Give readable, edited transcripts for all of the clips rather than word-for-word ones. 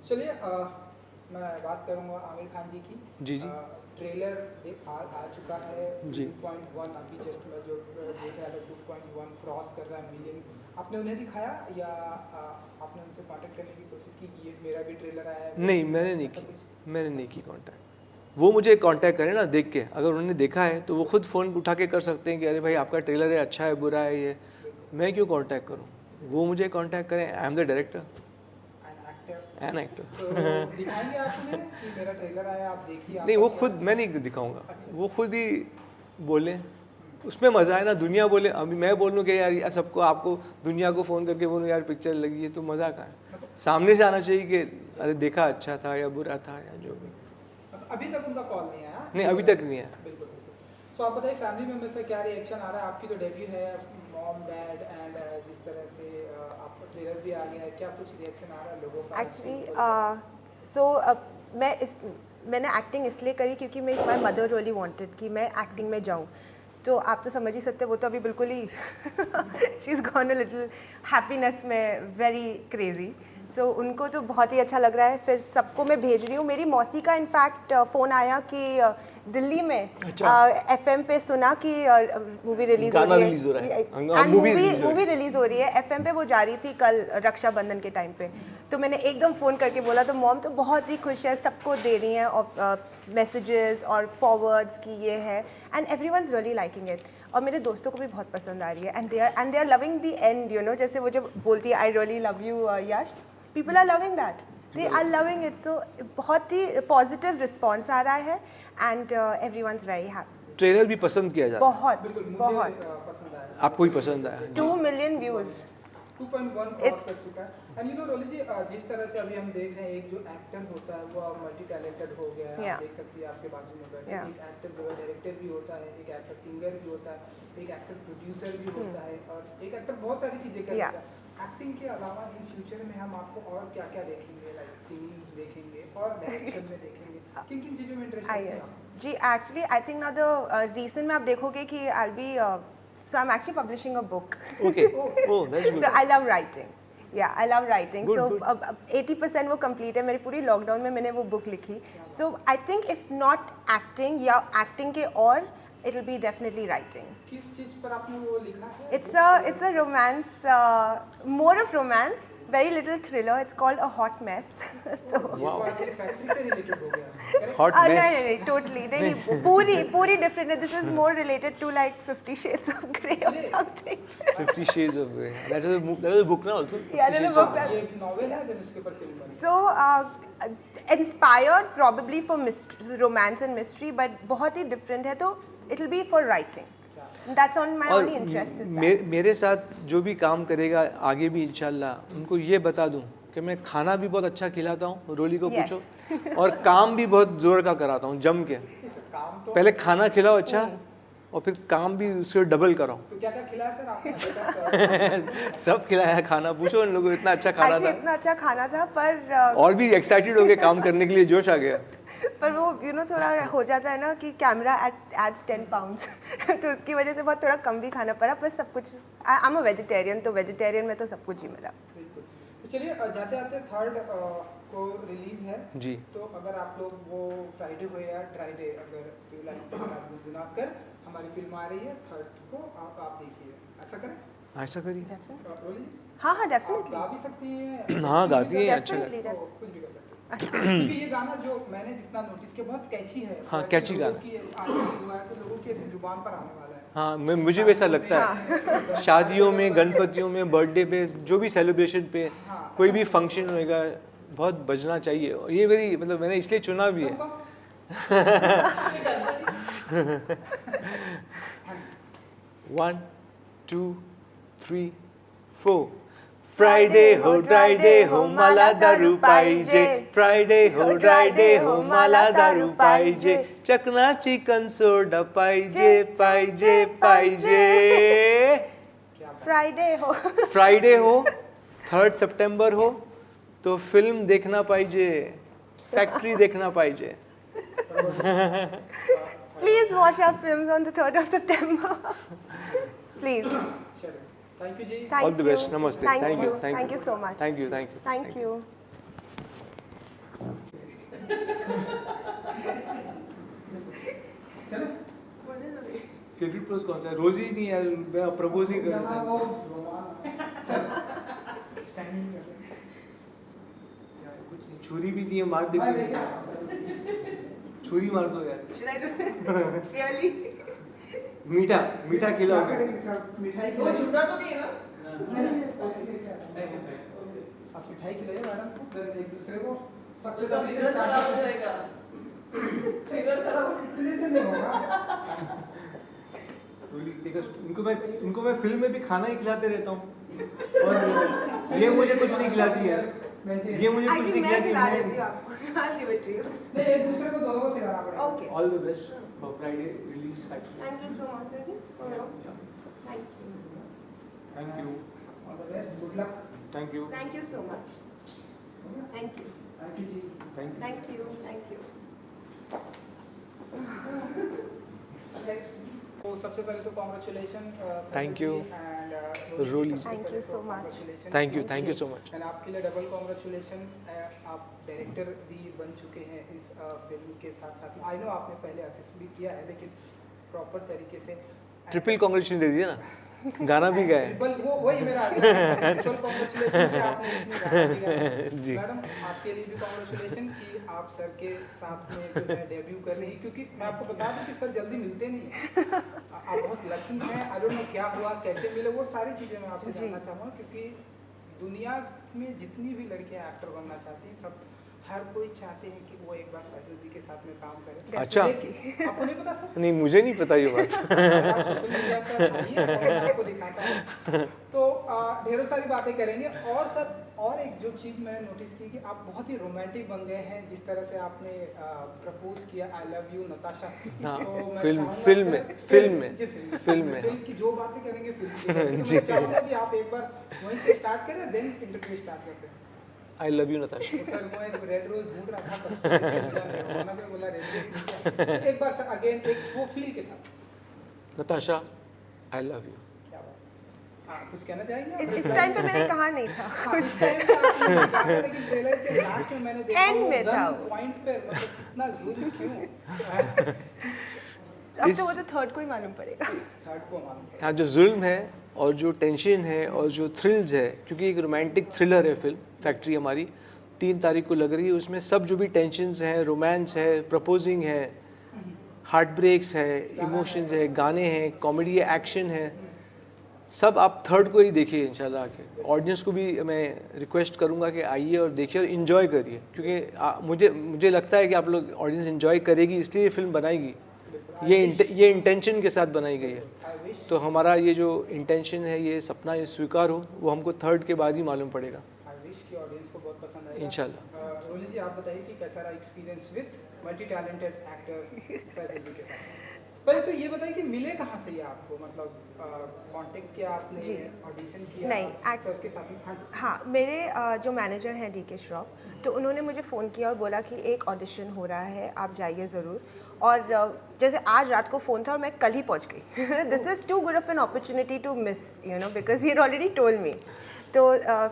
चलिए मैं बात करूंगा आमिर खान जी की। जी जी। ट्रेलर आ चुका है जी। 2.1 अभी जस्ट में जो देख रहा है 2.1 क्रॉस कर रहा है मिलियन। आपने उन्हें दिखाया या आपने उनसे कांटेक्ट करने की कोशिश की कि ये मेरा भी ट्रेलर आया है? नहीं, मैंने नहीं की कांटेक्ट। वो मुझे कांटेक्ट करें ना देख के, अगर उन्होंने देखा है तो वो खुद फ़ोन उठा के कर सकते हैं कि अरे भाई आपका ट्रेलर है, अच्छा है बुरा है ये, मैं क्यों कांटेक्ट करूँ? वो मुझे कांटेक्ट करें, I am the director an actor. तो दिखाएंगे आप उन्हें कि मेरा ट्रेलर आया, आप देखिए। नहीं, वो खुद, मैं नहीं दिखाऊंगा, वो खुद ही बोले, उसमें मज़ा है ना। दुनिया बोले, अभी मैं बोलूँ कि यार सबको, आपको दुनिया को फ़ोन करके बोलूँ यार पिक्चर लगी है, तो मज़ा कहाँ है? सामने से आना चाहिए कि अरे देखा अच्छा था या बुरा था या जो भी। अभी तक उनका कॉल नहीं आया? नहीं, अभी तक नहीं आया। बिल्कुल बिल्कुल। सो आप बताइए फैमिली मेंबर से क्या रिएक्शन आ रहा है? आपकी तो डेब्यू है, मॉम डैड एंड जिस तरह से आपका ट्रेलर भी आ गया है, क्या कुछ रिएक्शन आ रहा है लोगों का? एक्चुअली मैंने एक्टिंग इसलिए करी क्योंकि माई मदर रियली वांटेड कि मैं एक्टिंग में जाऊँ। तो आप तो समझ ही सकते, वो तो अभी बिल्कुल ही she is gone a little happiness में वेरी क्रेजी। सो उनको तो बहुत ही अच्छा लग रहा है। फिर सबको मैं भेज रही हूँ। मेरी मौसी का इनफैक्ट फ़ोन आया कि दिल्ली में FM पे सुना कि मूवी रिलीज हो रही है, मूवी रिलीज हो रही है FM पे। वो जा रही थी कल रक्षाबंधन के टाइम पे, तो मैंने एकदम फ़ोन करके बोला। तो मॉम तो बहुत ही खुश है, सबको दे रही हैं और मैसेजेस और फॉरवर्ड्स की ये है, and everyone is really liking it. और मेरे दोस्तों को भी बहुत पसंद आ रही है, and they are loving the end, you know, जैसे वो जब बोलती है I really love you Yash, people are loving that, they are loving it. So बहुत ही पॉजिटिव रिस्पॉन्स आ रहा है and everyone is very happy. Trailer भी पसंद किया जाता है। बहुत पसंद आया। आपको भी पसंद आया? 2 मिलियन व्यूज़ 2.1 क्रॉस कर चुका है। एंड यू नो रोली जी, जिस तरह से अभी हम देख रहे हैं, एक जो एक्टर होता है वो मल्टी टैलेंटेड हो गया है। आप देख सकती है आपके बाजू में बैठे, एक एक्टर जो है डायरेक्टर भी होता है, एक एक्टर सिंगर भी होता है, एक एक्टर प्रोड्यूसर भी होता है, और एक एक्टर बहुत सारी चीज़ें करता है। एक्टिंग के अलावा इन फ्यूचर में हम आपको और क्या क्या देखेंगे? लाइक सिंगिंग देखेंगे और डायरेक्शन में देखेंगे, किन किन चीज़ों में इंटरेस्ट है आपको? जी actually I think now the recent में आप देखोगे कि I be so I'm actually publishing a book. Okay. Oh, that's good. So I love writing. Yeah, I love writing. Good, So good. 80% वो complete है। मेरी पूरी लॉकडाउन में मैंने वो बुक लिखी। So I think if not acting या acting के और, it will be definitely writing. किस चीज़ पर आपने वो लिखा है? It's a romance, more of romance, very little thriller. It's called A Hot Mess. So Wow. Factory से रिलेटेड हो गया। Hot mess. नहीं, totally नहीं, पूरी different है. This is more related to like 50 Shades of Grey or something. 50 Shades of Grey. That is a book now also. Yeah, that is a book. ये novel है, then उसके ऊपर film बनी। So inspired probably for romance and mystery, but बहुत ही different है, तो it will be for writing. That's on my only interest is that. मेरे साथ जो भी काम करेगा आगे भी इंशाल्लाह, उनको ये बता दूं कि मैं खाना भी बहुत अच्छा खिलाता हूँ, रोली को पूछो, और काम भी बहुत जोर का कराता हूँ जम के। पहले खाना खिलाओ अच्छा, और फिर काम भी उसको डबल कराओ। तो क्या क्या खिलाया सर आपने? सब खिलाया खाना, पूछो उन लोगों को, इतना अच्छा खाना था। इतना अच्छा खाना था, पर और भी एक्साइटेड हो गए काम करने के लिए, जोश आ गया। पर वो थोड़ा हो जाता है ना कि कैमरा एड्स 10 पाउंड्स तो उसकी वजह से बहुत थोड़ा कम भी खाना पड़ा, पर सब कुछ, आई एम अ वेजिटेरियन, तो वेजिटेरियन में तो सब कुछ ही मिला। तो चलिए जाते जाते 3rd को रिलीज है जी। तो अगर आप लोग वो फ्राइडे को या ट्राइडे, अगर गुनगुना कर हमारी फिल्म आ रही है 3rd को, आप देखिए, ऐसा करें? ऐसा करिए। रोली? हाँ डेफिनेटली। गा भी सकती हैं? हाँ गाती है, अच्छा Definitely, लगता तो कुछ भी कर सकते हैं। क्योंकि ये गाना जो मैंने जितना नोटिस किया बहुत कैची है। हाँ, वैसे कैची लोगों गाना। की आने की दुआ है तो लोगों की ऐसे जुबान पर आने वाला है। हाँ, मुझे वैसा लगता है। शादियों में, गणपतियों में, बर्थडे पे, जो भी सेलिब्रेशन पे, कोई भी फंक्शन होएगा, बहुत बजना चाहिए। और ये मेरी, मतलब मैंने इसलिए चुना भी है। 1 2 3 4 फ्राइडे हो ड्राइडे हो मला दारू पाहिजे, फ्राइडे हो ड्राइडे हो मला दारू पाहिजे, चकना चिकन सोडा पाहिजे पाहिजे पाहिजे। फ्राइडे हो 3rd सितंबर हो तो फिल्म देखना पाहिजे, फैक्ट्री देखना पाहिजे। Please watch our films on the 3rd of September. Please. Thank you जी। All the best. Namaste. Thank you. Thank you so much. Thank you. Thank you. चलो फेवरेट पोज कौन सा है? रोज ही नहीं यार, मैं प्रपोज ही कर देता यहाँ हूँ। वो रोमान चलो स्टैंडिंग कर यार कुछ नहीं, छुरी भी नहीं है, मार मैं देते देखा छुरी मार दो यार। Should I do it? Really? मीठा मीठा क्या खिलाओ। करेंगे सर? मिठाई वो खिलाएंगे? छूटा तो नहीं है ना? आप मिठाई खिलाइए मैडम को, फिर एक दूसरे को सबसे उसका पहले फिगर खराब हो start जाएगा। फिगर खराब हो इतने से नहीं होगा। उनको मैं फिल्म में भी खाना ही खिलाते रहता हूँ, और ये मुझे कुछ नहीं खिलाती है, ये मुझे I कुछ think नहीं मैं खिला खिलाती देती हूँ है। आपको। I'll give it to you. नहीं, एक दूसरे को दोनों को खिलाना पड़ेगा। Okay. All the best for Friday release factory. Thank you so much, Ricky. Thank you. Thank you All the best, good luck. Thank you Thank you so much. Thank you. Thank you जी। Thank you. Thank you. Thank you. तो सबसे पहले तो congratulation Thank you. And Rolly. Thank you so much. Thank you so much. And आपके लिए double congratulation, आप director भी बन चुके हैं इस फिल्म के साथ साथ। आई नो आपने पहले असिस्ट भी किया है, लेकिन प्रॉपर तरीके से ट्रिपल कांग्रेचुलेशन दे दिया ना, गाना भी गाया है। ट्रिपल वो वही मेरा ट्रिपल कॉन्ग्रेचुलेशन कि आपने इसमें गाना भी गाया। जी। मैडम आपके लिए भी कॉन्ग्रेचुलेशन कि आप सर के साथ में जो है डेब्यू कर रही हैं, क्योंकि मैं आपको बता दूं कि सर जल्दी मिलते नहीं हैं। आप बहुत लकी हैं। आई डोंट नो क्या हुआ, कैसे मिले, वो सारी चीज़ें मैं आपसे जी। जानना चाहूँगा, क्योंकि दुनिया में जितनी भी लड़कियां एक्टर बनना चाहती हैं, सब हर कोई चाहते हैं कि वो एक बार फैसल जी के साथ में काम करें। अच्छा। लेकिन आपको नहीं पता सर? नहीं, मुझे नहीं पता ये बात। आप सोशल मीडिया पर आइए और मैं आपको दिखाता हूँ। तो ढेरों सारी बातें करेंगे। और सर, और एक जो चीज़ मैंने नोटिस की कि आप बहुत ही रोमांटिक बन गए हैं, जिस तरह से आपने प्रपोज किया आई लव यू नताशा। हाँ, तो मैं फिल्म चाहूँगा फिल्म सर- में फिल्म में जी, फिल्म में फिल्म की जो बातें करेंगे फिल्म की करेंगे। तो जी। मैं चाहूँगा कि आप एक बार वहीं से स्टार्ट करें, देन इंटरव्यू स्टार्ट करते हैं। I love you Natasha. तो सर मैं रेड रोज ढूंढ रहा था, तब से मिला नहीं, रोमाना पे बोला रेड रोज नहीं है। एक बार सर अगेन एक वो फील के साथ। Natasha I love you. क्या बात, हाँ कुछ कहना चाहेंगे आप? इस टाइम पे मैंने कहा नहीं था। हाँ, इस टाइम पे आपने नहीं कहा, लेकिन ट्रेलर के लास्ट में मैंने देखा End वो में था गन वो। पॉइंट पे, मतलब कितना ज़ूम क्यों? अब तो वो तो थर्ड को ही मालूम पड़ेगा। थर्ड को मालूम पड़ा। हाँ, जो जुल्म है और जो टेंशन है और जो थ्रिल्स है, क्योंकि एक रोमांटिक थ्रिलर है फिल्म फैक्ट्री हमारी 3 तारीख को लग रही है। उसमें सब जो भी टेंशन्स हैं, रोमांस है, प्रपोजिंग है, हार्ट ब्रेक्स है, इमोशंस है, गाने हैं, कॉमेडी है, एक्शन है, सब आप थर्ड को ही देखिए इंशाल्लाह आके। ऑडियंस को भी मैं रिक्वेस्ट करूंगा कि आइए और देखिए और इन्जॉय करिए, क्योंकि मुझे लगता है कि आप लोग ऑडियंस इन्जॉय करेगी, इसलिए ये फिल्म बनाएगी। ये इंटेंशन के साथ बनाई गई है। आई विश तो हमारा ये जो इंटेंशन है, ये सपना ये स्वीकार हो, वो हमको थर्ड के बाद ही मालूम पड़ेगा की ऑडियंस को बहुत पसंद आएगा इंशाल्लाह। रोली जी, आप बताइए कि कैसा रहा experience with multi talented actor Faisal ji के साथ? पहले तो ये बताइए कि मिले कहाँ से ये आपको, मतलब कांटेक्ट किया आपने, जी। ऑडिशन किया नहीं, सर के साथ में? हाँ जी। हाँ, मेरे जो मैनेजर हैं DK श्रॉफ, तो उन्होंने मुझे फ़ोन किया और बोला कि एक ऑडिशन हो रहा है, आप जाइए ज़रूर। और जैसे आज रात को फ़ोन था और मैं कल ही पहुँच गई। This is too good of an opportunity to miss, you know, because he already told me. तो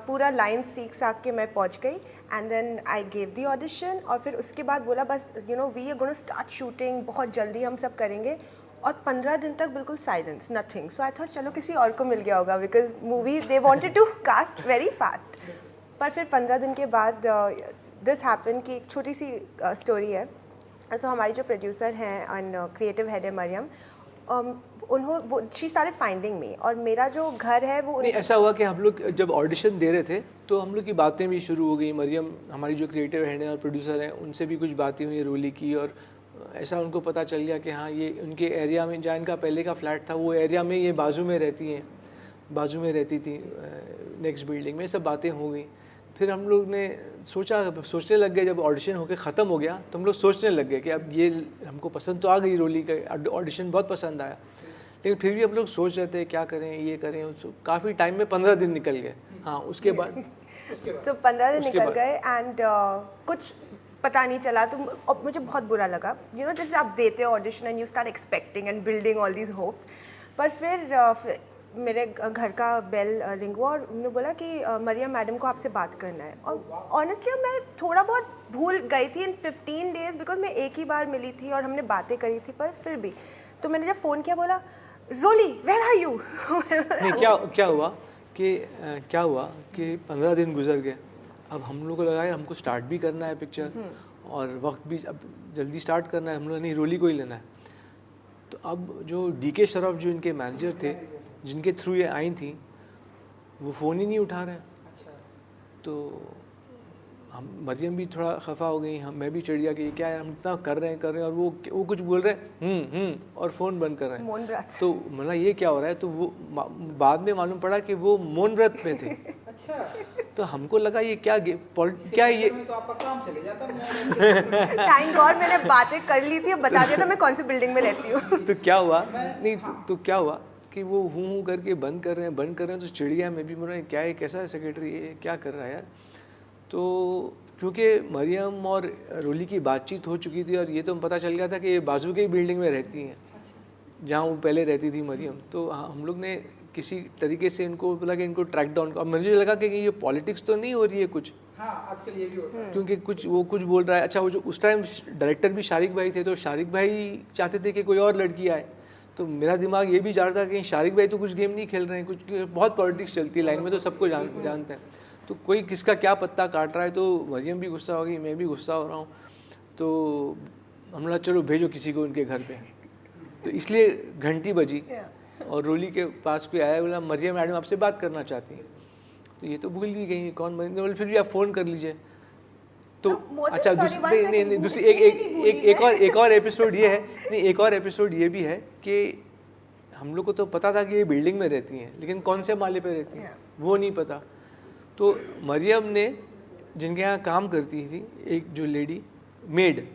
पूरा लाइन सीख साख के मैं पहुँच गई and then I gave the audition. और फिर उसके बाद बोला बस you know we are gonna start shooting, बहुत जल्दी हम सब करेंगे। और 15 दिन तक बिल्कुल silence, nothing. So I thought चलो किसी और को मिल गया होगा, because movie they wanted to cast very fast. पर फिर 15 दिन के बाद दिस हैपन कि एक छोटी सी स्टोरी है। सो हमारी जो प्रोड्यूसर हैं एंड क्रिएटिव हेड है मरियम, उन्होंने शी स्टार्टेड फाइंडिंग मी, और मेरा जो घर है वो नहीं, ऐसा हुआ कि हम लोग जब ऑडिशन दे रहे थे तो हम लोग की बातें भी शुरू हो गई। मरियम हमारी जो क्रिएटिव हेड हैं और प्रोड्यूसर हैं, उनसे भी कुछ बातें हुई रोली की, और ऐसा उनको पता चल गया कि हाँ ये उनके एरिया में, जहाँ इनका पहले का फ्लैट था वो एरिया में ये बाजू में रहती थी नेक्स्ट बिल्डिंग में। सब बातें हो गई। फिर हम लोग ने सोचने लग गए, जब ऑडिशन होकर ख़त्म हो गया तो हम लोग सोचने लग गए कि अब ये हमको पसंद तो आ गई, रोली का ऑडिशन बहुत पसंद आया, लेकिन फिर भी हम लोग सोच रहे थे क्या करें, ये करें। काफ़ी टाइम में 15 दिन निकल गए। हाँ, उसके बाद तो 15 दिन उसके निकल बाद- गए एंड कुछ पता नहीं चला। तो अब मुझे बहुत बुरा लगा, यू नो, जैसे आप देते हो audition and you start expecting and building all these hopes. पर फिर मेरे घर का बेल रिंग हुआ और उन्होंने बोला कि मरियम मैडम को आपसे बात करना है। और ऑनेस्टली मैं थोड़ा बहुत भूल गई थी इन 15 डेज, बिकॉज मैं एक ही बार मिली थी और हमने बातें करी थी, पर फिर भी तो मैंने जब फ़ोन किया बोला रोली वेयर आर यू। नहीं, क्या हुआ कि 15 दिन गुजर गए। अब हम लोग को लगा है हमको स्टार्ट भी करना है पिक्चर और वक्त भी अब जल्दी स्टार्ट करना है, हम लोग नहीं रोली को ही लेना है। तो अब जो DK श्रॉफ जो इनके मैनेजर थे जिनके थ्रू ये आई थी वो फ़ोन ही नहीं उठा रहे हैं। अच्छा। तो हम मरियम भी थोड़ा खफा हो गई, हम मैं भी चिढ़ गया कि ये क्या है, हम इतना कर रहे हैं और वो कुछ बोल रहे हैं और फ़ोन बंद कर रहे हैं। मौन व्रत। तो मतलब ये क्या हो रहा है, तो वो बाद में मालूम पड़ा कि वो मौन व्रत में थे। अच्छा। तो हमको लगा ये क्या ये तो आपका काम चले जाता थैंक गॉड मैंने बातें कर ली थी, अब बता दिया था मैं कौन सी बिल्डिंग में रहती हूँ। तो क्या हुआ नहीं तो क्या हुआ कि वो हूँ करके बंद कर रहे हैं तो चिढ़ गया मैं भी। बोला क्या है, कैसा सेक्रेटरी है, क्या कर रहा है यार। तो क्योंकि मरियम और रोली की बातचीत हो चुकी थी और ये तो पता चल गया था कि ये बाजू के ही बिल्डिंग में रहती हैं जहाँ वो पहले रहती थी मरियम। तो हम लोग ने किसी तरीके से इनको बोला कि इनको ट्रैक डाउन। अब मुझे लगा कि ये पॉलिटिक्स तो नहीं हो रही है कुछ। हाँ, आजकल ये भी होता है। क्योंकि कुछ बोल रहा है। अच्छा, वो जो उस टाइम डायरेक्टर भी शारिक भाई थे, तो शारिक भाई चाहते थे कि कोई और लड़की आए। तो मेरा दिमाग ये भी जा रहा था कि शारिक भाई तो कुछ गेम नहीं खेल रहे हैं, कुछ बहुत पॉलिटिक्स चलती है लाइन में, तो सबको जानते हैं। तो कोई किसका क्या पत्ता काट रहा है। तो मरियम भी गुस्सा हो गई, मैं भी गुस्सा हो रहा हूँ। तो हम लोग चलो भेजो किसी को उनके घर पे। तो इसलिए घंटी बजी और रोली के पास कोई आया, बोला मरियम मैडम आपसे बात करना चाहती हैं। तो ये तो भूल भी गई कौन मरियम, बोले फिर भी आप फ़ोन कर लीजिए। तो अच्छा दूसरी एक और एपिसोड ये है, नहीं एक और एपिसोड ये भी है कि हम लोग को तो पता था कि ये बिल्डिंग में रहती हैं, लेकिन कौन से माले पे रहती हैं वो नहीं पता। तो मरियम ने जिनके यहाँ काम करती थी एक जो लेडी मेड,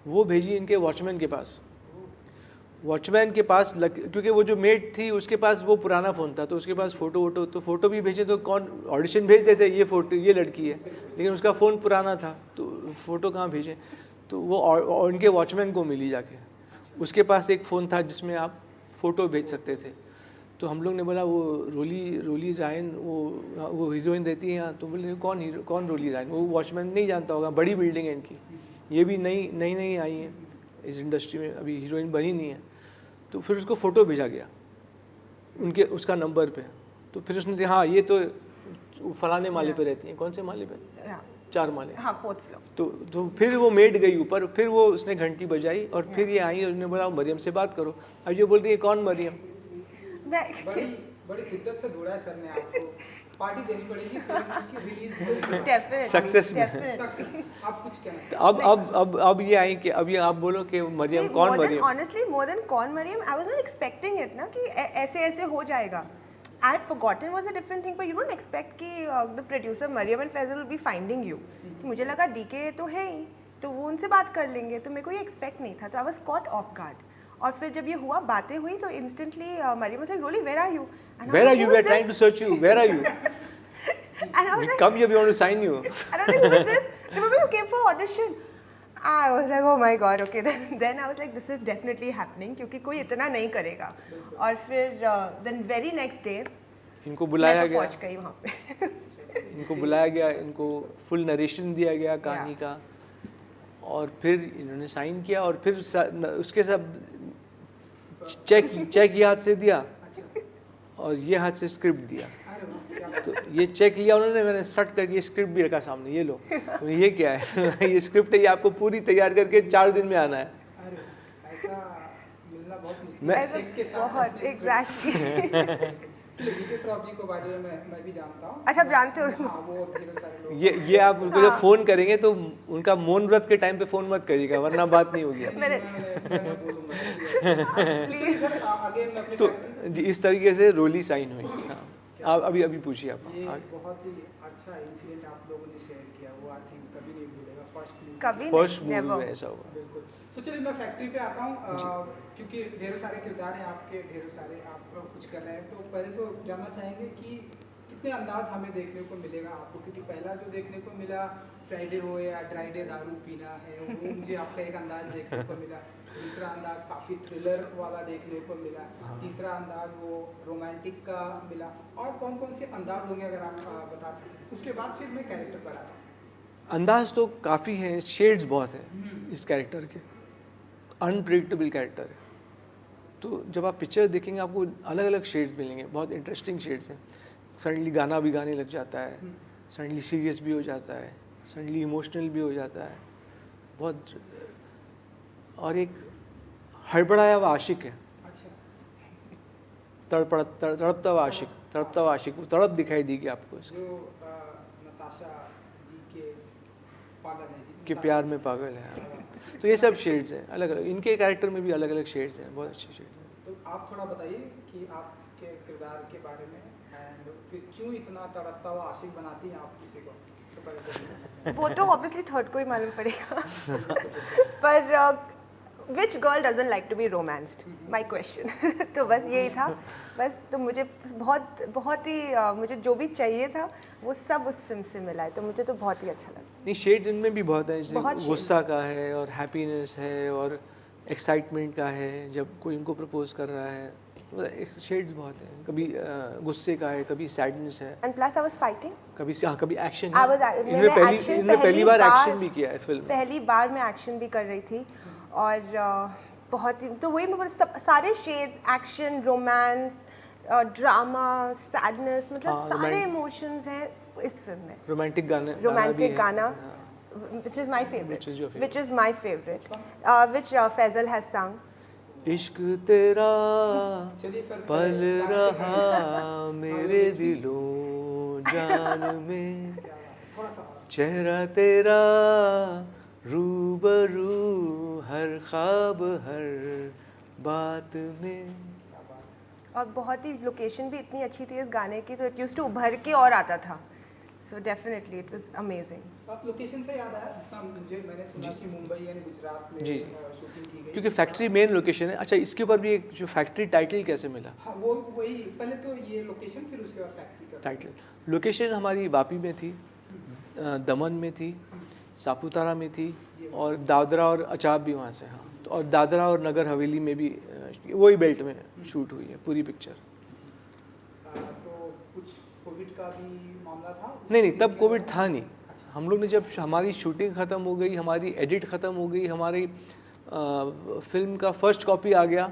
वो भेजी इनके वॉचमैन के पास। वॉचमैन के पास क्योंकि वो जो मेड थी उसके पास वो पुराना फ़ोन था, तो उसके पास फ़ोटो भी भेजे। तो कौन ऑडिशन भेज देते, ये लड़की है, लेकिन उसका फ़ोन पुराना था तो फ़ोटो कहाँ भेजे। तो वो उनके वॉचमैन को मिली जाके, उसके पास एक फ़ोन था जिसमें आप फ़ोटो भेज सकते थे। तो हम लोग ने बोला वो रोली रायन वो हीरोइन रहती है यहाँ। तो बोले कौन रोली रायन, वो वॉचमैन नहीं जानता होगा, बड़ी बिल्डिंग है इनकी, ये भी नई आई है इस इंडस्ट्री में, अभी हीरोइन बनी नहीं है। तो फिर उसको फ़ोटो भेजा गया उसका नंबर पे। तो फिर उसने हाँ ये तो फलाने माले पे रहती हैं। कौन से माले पे? 4 माले, हाँ 4th फ्लोर। तो फिर वो मेड गई ऊपर, फिर वो उसने घंटी बजाई और फिर ये आई और उन्होंने बोला मरियम से बात करो। अब ये बोल रही है कौन मरियम। बड़ी शिद्दत से ढूंढा है सर ने आपको, पार्टी देनी पड़ेगी फिल्म की रिलीज डेफिनेटली सक्सेस में। आप कुछ कहना। अब ये आई कि अब ये आप बोलो कि मरियम कौन मरियम। ऑनेस्टली मोर देन कौन Mariam, I was not expecting it ना कि ऐसे हो जाएगा। I had forgotten was a different thing, but you don't expect कि the producer Mariam and Faisal will be finding you. मुझे लगा DK तो है ही, तो वो उनसे बात कर लेंगे, तो मेरे को ये एक्सपेक्ट नहीं था। तो I was caught off guard. और फिर जब ये हुआ, बातें हुई, तो instantly Mariam was like, Rolly, where are you? Where are you? We are trying to search you. Where are you? And I was like, come here, we want to sign you. And I was like, who is this? Remember you came for audition? I was like, oh my god, okay. Then I was like, this is definitely happening, क्योंकि कोई इतना नहीं करेगा। और फिर then very next day इनको बुलाया गया, पहुंच गई वहाँ पे। इनको बुलाया गया, इनको फुल नरेशन दिया गया कहानी का, और फिर इन्होंने साइन किया और फिर उसके सब चेक ये हाथ से दिया और ये हाथ से स्क्रिप्ट दिया। तो ये चेक लिया उन्होंने, मैंने सट करके ये स्क्रिप्ट भी रखा सामने, ये लो। तो ये क्या है? ये स्क्रिप्ट है, ये आपको पूरी तैयार करके 4 दिन में आना है। ऐसा मिलना बहुत मुश्किल है, चेक के साथ बहुत एग्जैक्टली। DK श्रॉफ जी को बारे में मैं भी जानता हूँ। अच्छा, आप जानते हो? हाँ, वो ढेरों सारे लोग। ये आप उनको जब फोन करेंगे तो उनका मौन व्रत के टाइम पे फोन मत करिएगा, वरना बात नहीं होगी। तो इस तरीके से रोली साइन हुई। हाँ, आप अभी पूछिए आप। ये बहुत ही अच्छा इंसिडेंट आप लोगों ने शेयर किया, वो आई थिंक कभी नहीं भूलेगा। फर्स्ट मूवी में ऐसा हुआ। बिल्कुल। तो चलिए मैं फैक्ट्री पे आता हूँ, क्योंकि ढेरों सारे किरदार हैं आपके, ढेरों सारे आप कुछ कर रहे हैं। तो पहले तो जानना चाहेंगे कि कितने अंदाज हमें देखने को मिलेगा आपको, क्योंकि पहला जो देखने को मिला फ्राइडे हो या ड्राई डे दारू पीना है, वो मुझे आपका एक अंदाज देखने को मिला। दूसरा अंदाज काफ़ी थ्रिलर वाला देखने को मिला। तीसरा अंदाज वो रोमांटिक का मिला। और कौन कौन से अंदाज होंगे अगर आप बता सकें, उसके बाद फिर मैं कैरेक्टर पर आता हूँ। अंदाज तो काफ़ी है, शेड्स बहुत हैं इस कैरेक्टर के, अनप्रिडिक्टेबल कैरेक्टर है। तो जब आप पिक्चर देखेंगे आपको अलग अलग शेड्स मिलेंगे, बहुत इंटरेस्टिंग शेड्स हैं। सडनली गाना भी गाने लग जाता है, सडनली सीरियस भी हो जाता है, सडनली इमोशनल भी हो जाता है, बहुत। और एक हड़बड़ाया हुआ आशिक है, तड़पता हुआ आशिक, वो तड़प दिखाई देगी आपको इसको, जो नताशा जी के पागल है जी, कि प्यार में पागल है। तो ये सब शेड्स हैं अलग अलग, इनके कैरेक्टर में भी अलग अलग शेड्स हैं, बहुत अच्छे शेड्स हैं। तो आप थोड़ा बताइए कि आपके किरदार के बारे में, एंड फिर क्यों इतना तड़पता हुआ आशिक बनाती हैं आप किसी को, तो पहले बताइए। वो तो ऑब्वियसली थर्ड को ही मालूम पड़ेगा। पर which girl doesn't like to be romanced, my question. तो बस यही था, बस। तो मुझे बहुत ही मुझे जो भी चाहिए था वो सब उस फिल्म से मिला है, तो मुझे तो बहुत ही अच्छा लगा। नहीं, शेड्स इनमें भी बहुत है, जैसे बहुत shades गुस्सा का है और हैप्पीनेस है और एक्साइटमेंट का है जब कोई इनको प्रपोज कर रहा है, शेड्स बहुत हैं। कभी गुस्से का है, कभी सैडनेस है, and plus I was fighting, कभी कभी एक्शन I है। was- इनमें पहली बार एक्शन भी किया है फिल्म। पहली बार मैं एक्शन भी कर रही थी, और बहुत ही, तो वही मैं सारे shades, action, romance, drama, sadness, मतलब हाँ, सारे इमोशंस हैं इस फिल्म में। रोमांटिक गाने, रोमांटिक गाना, हाँ। which is my favorite, Which is your favorite? which is my favorite, which Faisal has sung. इश्क तेरा चलिए फिर पल डांस रहा मेरे दिलों जान में, थोड़ा सा चेहरा तेरा रूबरू हर ख्वाब हर बात में। और बहुत ही लोकेशन भी इतनी अच्छी थी इस गाने की, तो इट यूज्ड टू उभर के और आता था। So definitely it was amazing. आप लोकेशन से याद आया, जितना मैंने सुना कि मुंबई एंड गुजरात में जी। शूटिंग की गई, क्योंकि फैक्ट्री मेन लोकेशन है। अच्छा, इसके ऊपर भी एक जो फैक्ट्री टाइटल कैसे मिला? हाँ वो वही, पहले तो ये लोकेशन, फिर उसके बाद फैक्ट्री का टाइटल लोकेशन हमारी वापी में थी, दमन में थी, सापुतारा में थी, और दादरा और अचाब भी वहाँ से। हाँ, तो और दादरा और नगर हवेली में भी वही बेल्ट में शूट हुई है पूरी पिक्चर। तो कुछ कोविड का भी मामला था? नहीं, तब कोविड था नहीं। हम लोग ने जब हमारी शूटिंग ख़त्म हो गई, हमारी एडिट ख़त्म हो गई, हमारी फिल्म का फर्स्ट कॉपी आ गया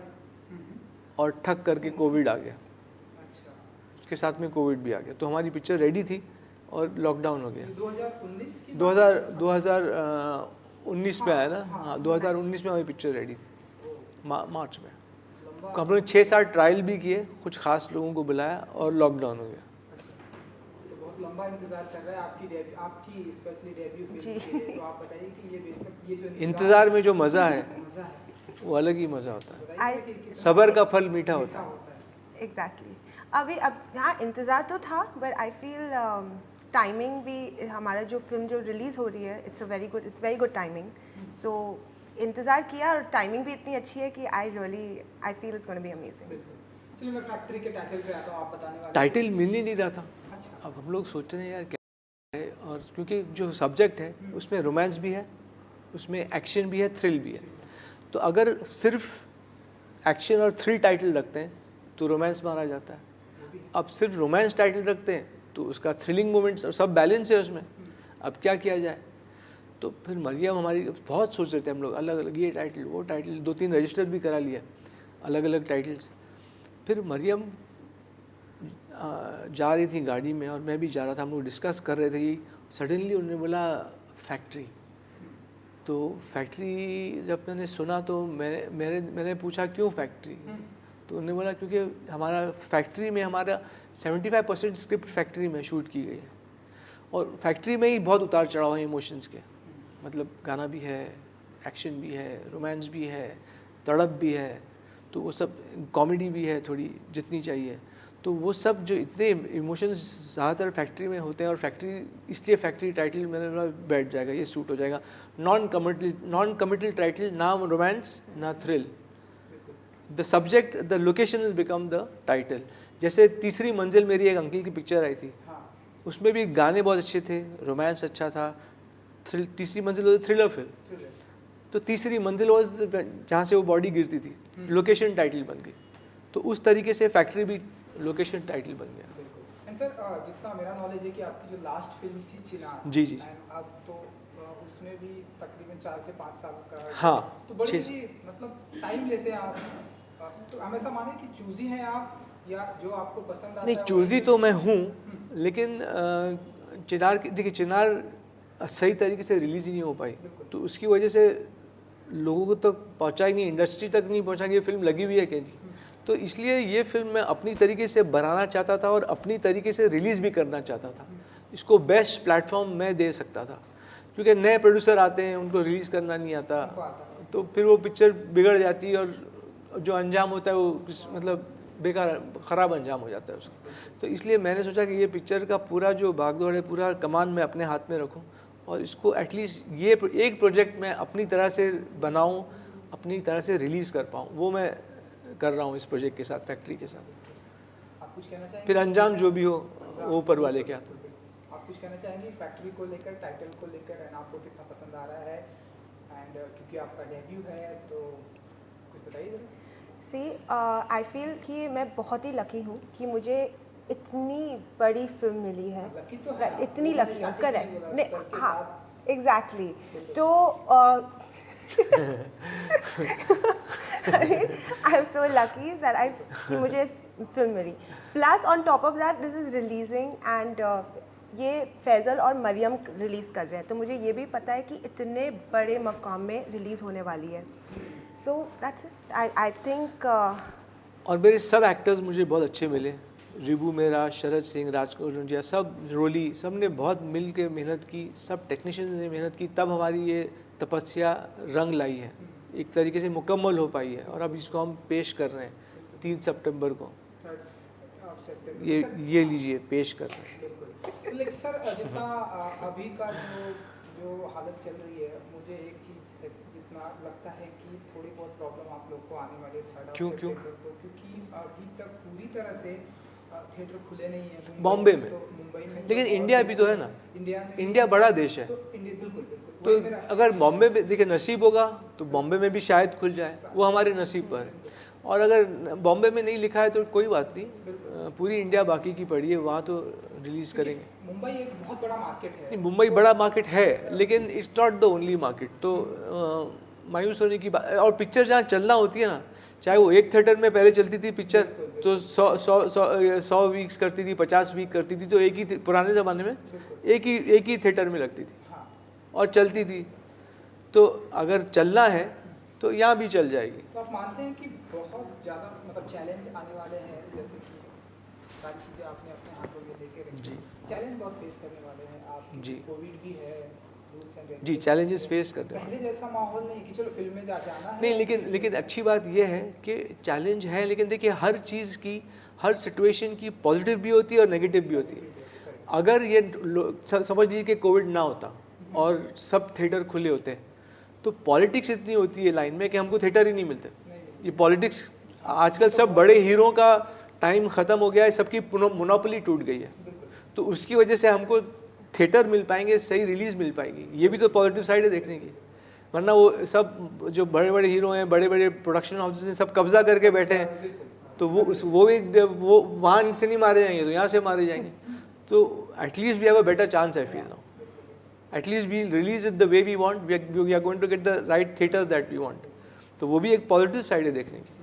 और ठक करके कोविड आ गया। अच्छा, उसके साथ में कोविड भी आ गया, तो हमारी पिक्चर रेडी थी और लॉकडाउन हो गया। 2019 की 2019 में आया ना। हाँ, 2019 में हमारी पिक्चर रेडी थी, मार्च में। लंबा, हम लोग 6-7 ट्रायल भी किए, कुछ खास लोगों को बुलाया और लॉकडाउन हो गया। तो बहुत लंबा इंतजार कर रहा है आपकी स्पेशली डेब्यू फिल्म के लिए। तो आप बताइए कि ये बेशक ये जो इंतज़ार में जो मज़ा है मजा है, वो अलग ही मज़ा होता है। बताइए कि कितना सब्र का फल मीठा होता है। होता है। एग्जैक्टली। अब हाँ, इंतज़ार तो था, बट आई फील टाइमिंग भी, हमारा जो फिल्म जो रिलीज़ हो रही है, इट्स वेरी गुड टाइमिंग। सो इंतज़ार किया और टाइमिंग भी इतनी अच्छी है कि I feel it's gonna be amazing. बिल्कुल। चलिए मैं फैक्ट्री के टाइटल पे आता हूँ, आप बताने वाले। टाइटल मिल ही नहीं रहा था। अच्छा, अब हम लोग सोच रहे हैं यार क्या है, और क्योंकि जो सब्जेक्ट है उसमें रोमांस भी है, उसमें एक्शन भी है, थ्रिल भी है। तो अगर सिर्फ एक्शन और थ्रिल टाइटल रखते हैं तो रोमांस मारा जाता है। अब सिर्फ रोमांस टाइटल रखते हैं तो उसका थ्रिलिंग मोमेंट्स और सब बैलेंस है उसमें। अब क्या किया जाए? तो फिर मरियम हमारी बहुत सोच रहे थे हम लोग, अलग अलग ये टाइटल वो टाइटल, 2-3 रजिस्टर भी करा लिया अलग अलग टाइटल्स। फिर मरियम जा रही थी गाड़ी में और मैं भी जा रहा था, हम लोग डिस्कस कर रहे थे कि सडनली उन्होंने बोला फैक्ट्री। तो फैक्ट्री जब मैंने सुना तो मैंने पूछा क्यों फैक्ट्री? तो उन्होंने बोला क्योंकि हमारा फैक्ट्री में हमारा 75% स्क्रिप्ट फैक्ट्री में शूट की गई है, और फैक्ट्री में ही बहुत उतार चढ़ाव है इमोशंस के। मतलब गाना भी है, एक्शन भी है, रोमांस भी है, तड़प भी है, तो वो सब, कॉमेडी भी है थोड़ी जितनी चाहिए। तो वो सब जो इतने इमोशंस ज़्यादातर फैक्ट्री में होते हैं, और फैक्ट्री इसलिए फैक्ट्री टाइटल मैंने बोला बैठ जाएगा, ये सूट हो जाएगा। नॉन कमिटल टाइटल, ना रोमांस ना thrill, the subject the location will become the title. जैसे तीसरी मंजिल मेरी एक अंकल की पिक्चर आई थी, उसमें भी गाने बहुत अच्छे थे, रोमांस अच्छा था, तीसरी मंजिल वॉज थ्रिलर फिल्म। तो तीसरी मंजिल वॉज जहाँ से वो बॉडी गिरती थी, लोकेशन टाइटल बन गई। तो उस तरीके से फैक्ट्री भी लोकेशन टाइटल बन गया। सर जितना मेरा नॉलेज है कि आपकी जो लास्ट फिल्म थी चिनार, जी जी, and अब तो उसमें भी तकरीबन 4 से 5 साल का, हाँ, तो बड़ी 6 ही मतलब टाइम लेते हैं आप, तो हमेशा माने कि चूजी हैं आप या जो आपको पसंद आता नहीं, है चूजी तो मैं हूँ, लेकिन चिनार देखिए, चिनार सही तरीके से रिलीज़ ही नहीं हो पाई, तो उसकी वजह से लोगों को तक पहुँचा ही नहीं, इंडस्ट्री तक नहीं पहुँचा कि ये फिल्म लगी हुई है कहीं। तो इसलिए ये फिल्म मैं अपनी तरीके से बनाना चाहता था और अपनी तरीके से रिलीज़ भी करना चाहता था। इसको बेस्ट प्लेटफॉर्म मैं दे सकता था, क्योंकि नए प्रोड्यूसर आते हैं, उनको रिलीज़ करना नहीं आता, तो फिर वो पिक्चर बिगड़ जाती है और जो अंजाम होता है वो मतलब बेकार ख़राब अंजाम हो जाता है उसका। तो इसलिए मैंने सोचा कि ये पिक्चर का पूरा जो भागदौड़ है, पूरा कमान मैं अपने हाथ में रखूं और इसको एटलीस्ट ये एक प्रोजेक्ट मैं अपनी तरह से बनाऊं, अपनी तरह से रिलीज़ कर पाऊं। वो मैं कर रहा हूं इस प्रोजेक्ट के साथ, फैक्ट्री के साथ। आप कुछ कहना चाहेंगे? फिर अंजाम जो भी हो वो ऊपर वाले के हाथ। आप कुछ कहना चाहेंगे फैक्ट्री को लेकर, टाइटल को लेकर, एंड आपको कितना पसंद आ रहा है? एंड क्योंकि आपका डेब्यू है तो कुछ बताइए। सी आई फील कि मैं बहुत ही लकी हूँ कि मुझे इतनी बड़ी फिल्म मिली है। लकी तो है, इतनी लकी हूँ, करेक्ट, हाँ, एग्जैक्टली। तो I am so lucky that कि मुझे फिल्म मिली। Plus on top of that this is releasing and ये फैज़ल और मरियम रिलीज़ कर रहे हैं, तो मुझे ये भी पता है कि इतने बड़े मकाम में रिलीज़ होने वाली है। So that's it, I think. और मेरे सब एक्टर्स मुझे बहुत अच्छे मिले, रिबू मेरा, शरद सिंह, राजकोट रुंजिया, सब रोली, सब ने बहुत मिल के मेहनत की, सब टेक्नीशियन ने मेहनत की, तब हमारी ये तपस्या रंग लाई है, एक तरीके से मुकम्मल हो पाई है। और अब इसको हम पेश कर रहे हैं 3 सितंबर को, ये लीजिए पेश कर रहे हैं। लेकिन सर जितना अभी का जो हालत चल रही है, मुझे एक चीज़ जितना लगता है कि थोड़ी बहुत प्रॉब्लम आप लोग को आने वाली है क्यों क्योंकि अभी तक पूरी तरह से थिएटर खुले नहीं है बॉम्बे में, तो मुंबई में, लेकिन इंडिया भी तो है ना, इंडिया बड़ा देश है, तो बिल्कुल तो अगर बॉम्बे में देखिए नसीब होगा तो बॉम्बे में भी शायद खुल जाए, वो हमारे नसीब पर है। और अगर बॉम्बे में नहीं लिखा है तो कोई बात नहीं, पूरी इंडिया बाकी की पड़ी है, वहाँ तो रिलीज़ करेंगे। मुंबई एक बहुत बड़ा मार्केट है। नहीं, मुंबई बड़ा मार्केट है, लेकिन it's not the only market. तो मायूस होने की बात, और पिक्चर जहाँ चलना होती है ना, चाहे वो एक थिएटर में पहले चलती थी पिक्चर तो 100 वीक्स करती थी, 50 वीक करती थी, तो एक ही पुराने ज़माने में एक ही थिएटर में लगती थी और चलती थी। तो अगर चलना है तो यहाँ भी चल जाएगी। तो आप मानते हैं कि बहुत ज़्यादा मतलब चैलेंज आने वाले हैं, जैसे कि सारी चीज़ें आपने अपने हाथों में लेके रखी, जी, चैलेंज बहुत फेस करने वाले हैं आप जी, कोविड भी है, रूल्स एंड जी, चैलेंजेस फेस कर रहे हैं। पहले जैसा माहौल नहीं कि चलो फिल्म में जाना है नहीं, लेकिन अच्छी बात यह है कि चैलेंज है, लेकिन देखिए हर चीज़ की, हर सिचुएशन की पॉजिटिव भी होती है और नेगेटिव भी होती है। अगर ये समझ लीजिए कि कोविड ना होता और सब थिएटर खुले होते तो पॉलिटिक्स इतनी होती है लाइन में कि हमको थिएटर ही नहीं मिलते। ये पॉलिटिक्स, आजकल सब बड़े हीरो का टाइम ख़त्म हो गया है, सबकी मोनोपोली टूट गई है, तो उसकी वजह से हमको थिएटर मिल पाएंगे, सही रिलीज़ मिल पाएगी। ये भी तो पॉजिटिव साइड है देखने की, वरना वो सब जो बड़े बड़े हीरो हैं, बड़े बड़े प्रोडक्शन हाउसेस हैं, सब कब्जा करके बैठे हैं, तो वो वहाँ से नहीं मारे जाएंगे तो यहाँ से मारे जाएंगे। तो at least we have a better chance I feel now, at least we'll release it the way we want, we are going to get the right theaters that we want। तो वो भी एक पॉजिटिव साइड है देखने की।